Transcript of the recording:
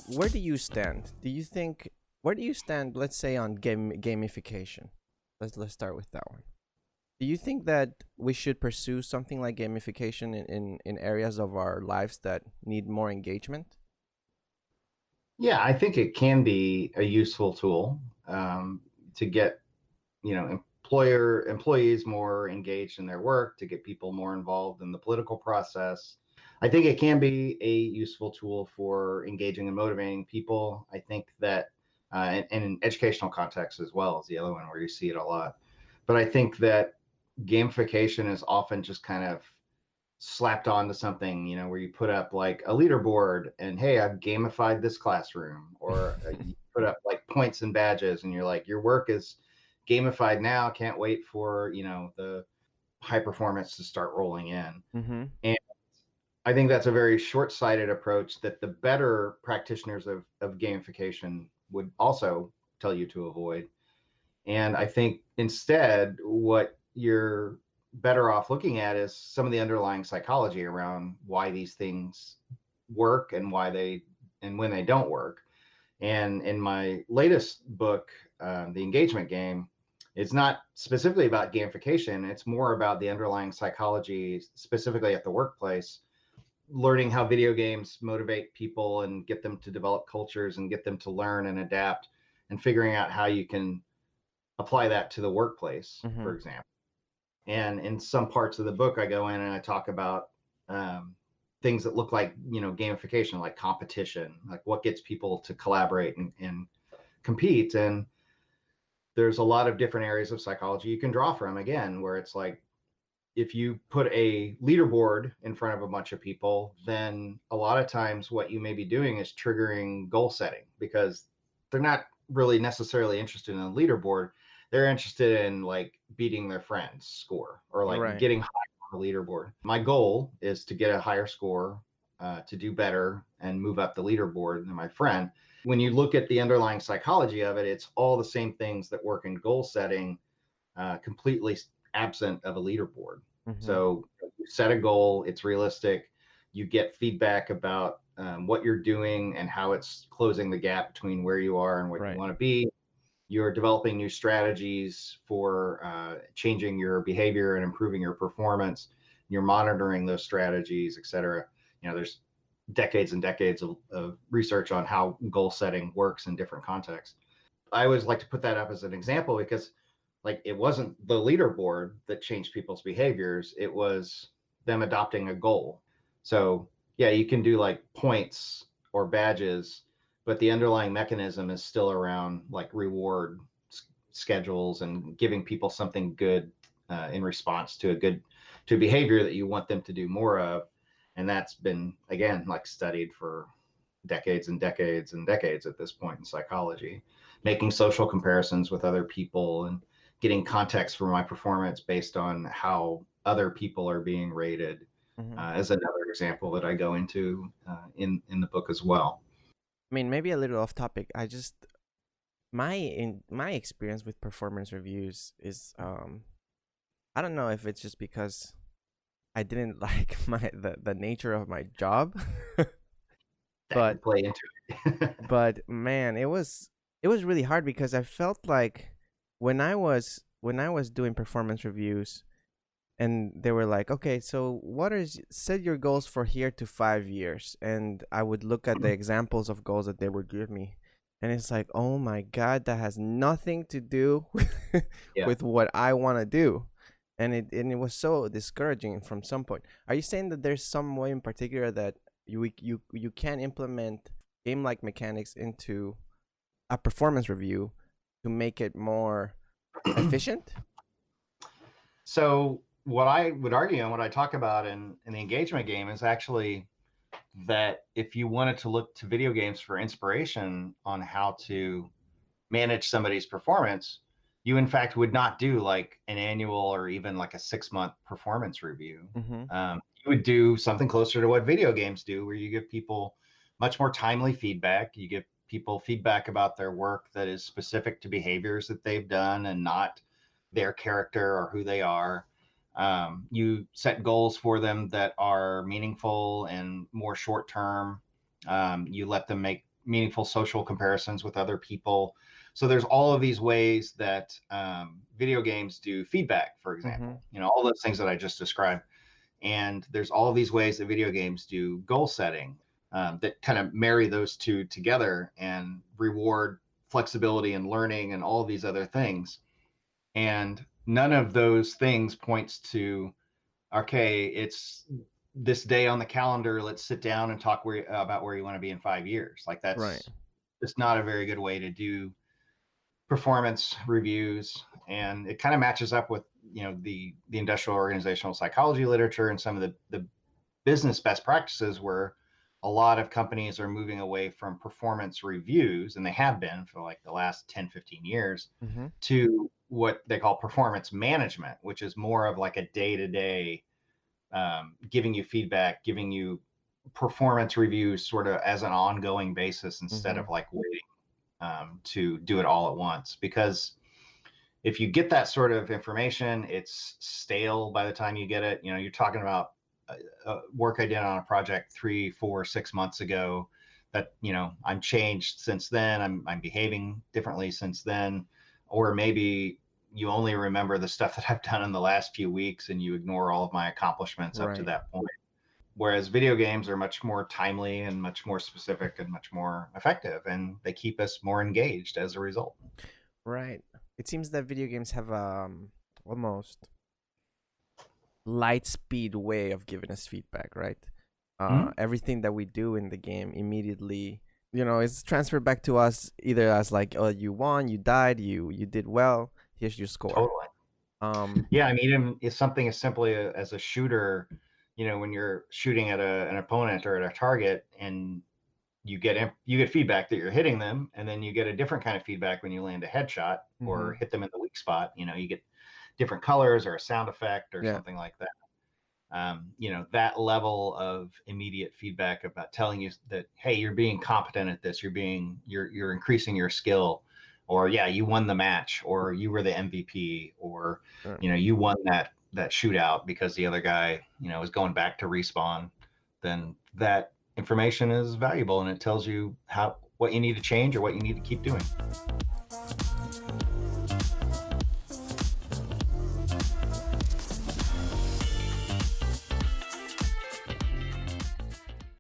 where do you stand? Do you think where do you stand? Let's say on gamification. Let's start with that one. Do you think that we should pursue something like gamification in areas of our lives that need more engagement? Yeah, I think it can be a useful tool to get, employees more engaged in their work, to get people more involved in the political process. I think it can be a useful tool for engaging and motivating people. I think that, and in educational context as well is the other one where you see it a lot. But I think that gamification is often just kind of slapped onto something, where you put up like a leaderboard and hey, I've gamified this classroom, or you put up like points and badges, and you're like, your work is gamified now. Can't wait for the high performance to start rolling in. Mm-hmm. And I think that's a very short-sighted approach that the better practitioners of gamification would also tell you to avoid. And I think instead, what you're better off looking at is some of the underlying psychology around why these things work and when they don't work. And in my latest book, The Engagement Game, it's not specifically about gamification. It's more about the underlying psychology, specifically at the workplace, learning how video games motivate people and get them to develop cultures and get them to learn and adapt, and figuring out how you can apply that to the workplace, Mm-hmm. for example. And in some parts of the book, I go in and I talk about things that look like, gamification, like competition, like what gets people to collaborate and compete. And there's a lot of different areas of psychology you can draw from, again, where it's like, if you put a leaderboard in front of a bunch of people, then a lot of times what you may be doing is triggering goal setting, because they're not really necessarily interested in a leaderboard. They're interested in like beating their friend's score, or like Right. getting high on the leaderboard. My goal is to get a higher score, to do better and move up the leaderboard than my friend. When you look at the underlying psychology of it, it's all the same things that work in goal setting, completely absent of a leaderboard. Mm-hmm. So you set a goal, it's realistic, you get feedback about what you're doing and how it's closing the gap between where you are and what you Right. want to be. You're developing new strategies for changing your behavior and improving your performance. You're monitoring those strategies, et cetera. There's decades and decades of research on how goal setting works in different contexts. I always like to put that up as an example, because like it wasn't the leaderboard that changed people's behaviors, it was them adopting a goal. So yeah, you can do like points or badges, but the underlying mechanism is still around like reward schedules and giving people something good, in response to to behavior that you want them to do more of. And that's been, again, like studied for decades and decades and decades at this point in psychology, making social comparisons with other people and getting context for my performance based on how other people are being rated, Mm-hmm. is another example that I go into in the book as well. I mean, maybe a little off topic. I just my experience with performance reviews is I don't know if it's just because I didn't like the nature of my job, That but could play into it. man, it was really hard because I felt like when I was doing performance reviews and they were like, okay, so what is set your goals for here to 5 years, and I would look at the examples of goals that they would give me, and it's like, oh my god, that has nothing to do Yeah. with what I want to do, and it was so discouraging from some point. Are you saying that there's some way in particular that you can implement game like mechanics into a performance review to make it more efficient? So what I would argue and what I talk about in the engagement game is actually that if you wanted to look to video games for inspiration on how to manage somebody's performance, you in fact would not do like an annual or even like a 6-month performance review. Mm-hmm. You would do something closer to what video games do, where you give people much more timely feedback. You give people feedback about their work that is specific to behaviors that they've done and not their character or who they are. You set goals for them that are meaningful and more short term. You let them make meaningful social comparisons with other people. So there's all of these ways that video games do feedback, for Mm-hmm. example, all those things that I just described. And there's all of these ways that video games do goal setting, that kind of marry those two together and reward flexibility and learning and all of these other things. And none of those things points to, okay, it's this day on the calendar, let's sit down and talk about where you want to be in 5 years. Like Right. that's it's not a very good way to do performance reviews. And it kind of matches up with the industrial organizational psychology literature and some of the business best practices, where a lot of companies are moving away from performance reviews, and they have been for like the last 10-15 years, Mm-hmm. to what they call performance management, which is more of like a day-to-day, giving you feedback, giving you performance reviews sort of as an ongoing basis, instead Mm-hmm. of like waiting to do it all at once. Because if you get that sort of information, it's stale by the time you get it. You're talking about work I did on a project 3, 4, 6 months ago, that I'm changed since then. I'm behaving differently since then. Or maybe you only remember the stuff that I've done in the last few weeks, and you ignore all of my accomplishments up to Right. that point. Whereas video games are much more timely and much more specific and much more effective, and they keep us more engaged as a result. Right. It seems that video games have almost light speed way of giving us feedback, right? Mhm. Everything that we do in the game immediately, is transferred back to us either as like, oh, you won, you died, you did well, here's your score. Totally. Um, Yeah, I mean, even if something as simply as a shooter, when you're shooting at an opponent or at a target, and you get feedback that you're hitting them, and then you get a different kind of feedback when you land a headshot mm-hmm. or hit them in the weak spot. You get different colors or a sound effect or Yeah. something like that. That level of immediate feedback about telling you that, hey, you're being competent at this, you're increasing your skill, or yeah, you won the match, or you were the MVP, or Sure. you won that shootout because the other guy is going back to respawn. Then that information is valuable, and it tells you what you need to change or what you need to keep doing.